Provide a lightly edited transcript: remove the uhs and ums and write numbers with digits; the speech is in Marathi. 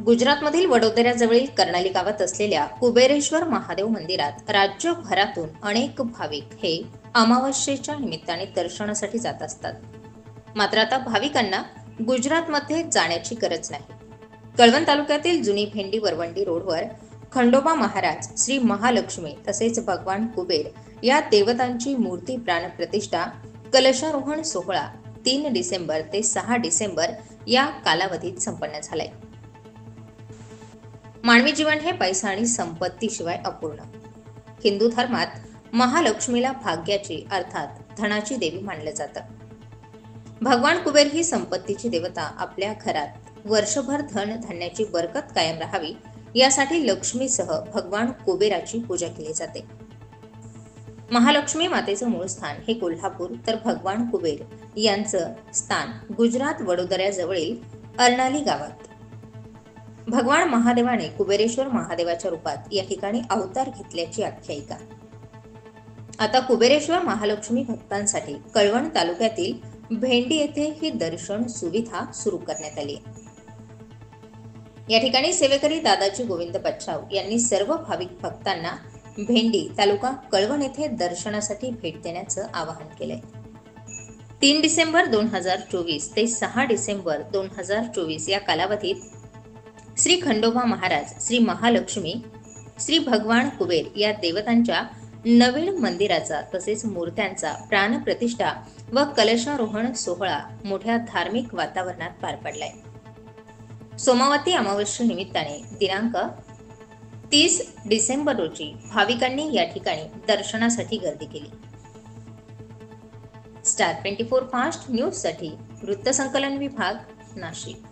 गुजरातमधील वडोदऱ्याजवळील कर्नाली गावात असलेल्या कुबेरेश्वर महादेव मंदिरात राज्यभरातून अनेक भाविक हे अमावस्येच्या निमित्ताने दर्शनासाठी जात असतात. मात्र आता भाविकांना गुजरातमध्ये जाण्याची गरज नाही. कळवण तालुक्यातील जुनी भेंडी वरवंडी रोडवर खंडोबा महाराज, श्री महालक्ष्मी तसेच भगवान कुबेर या देवतांची मूर्ती प्राणप्रतिष्ठा कलशारोहण सोहळा 3 डिसेंबर ते 6 डिसेंबर या कालावधीत संपन्न झालाय. मानवी जीवन हे पैसा आणि संपत्तीशिवाय अपूर्ण. हिंदू धर्मात महालक्ष्मीला भाग्याची अर्थात धनाची देवी मानलं जातं. भगवान कुबेर ही संपत्तीची देवता आपल्या घरात वर्षभर धन धान्याची बरकत कायम राहावी यासाठी लक्ष्मीसह भगवान कुबेराची पूजा केली जाते. महालक्ष्मी मातेचं मूळ स्थान हे कोल्हापूर तर भगवान कुबेर यांचं स्थान गुजरात वडोदऱ्याजवळील अर्नाली गावात. भगवान महादेवाने कुबेरेश्वर महादेवाच्या रूपात या ठिकाणी अवतार घेतल्याची आख्यायिका. आता कुबेरेश्वर महालक्ष्मी भक्तांसाठी कळवण तालुक्यातील भेंडी येथे ही दर्शन सुविधा सुरू करण्यात आली. या ठिकाणी सेवेकरी दादाजी गोविंद बच्छाव यांनी सर्व भाविक भक्तांना भेंडी तालुका कळवण येथे दर्शनासाठी भेट देण्याचं आवाहन केलंय. 3 डिसेंबर 2024 ते 6 डिसेंबर 2024 या कालावधीत श्री खंडोबा महाराज, श्री महालक्ष्मी, श्री भगवान कुबेर या देवतांच्या नवीन मंदिराचा तसेच मूर्त्यांचा प्राणप्रतिष्ठा व कलशारोहण सोहळा मोठ्या धार्मिक वातावरणात पार पडलाय. सोमवती अमावस्ये निमित्ताने दिनांक 30 डिसेंबर रोजी भाविकांनी या ठिकाणी दर्शनासाठी गर्दी केली. स्टार 24 फास्ट न्यूज साठी वृत्तसंकलन विभाग, नाशिक.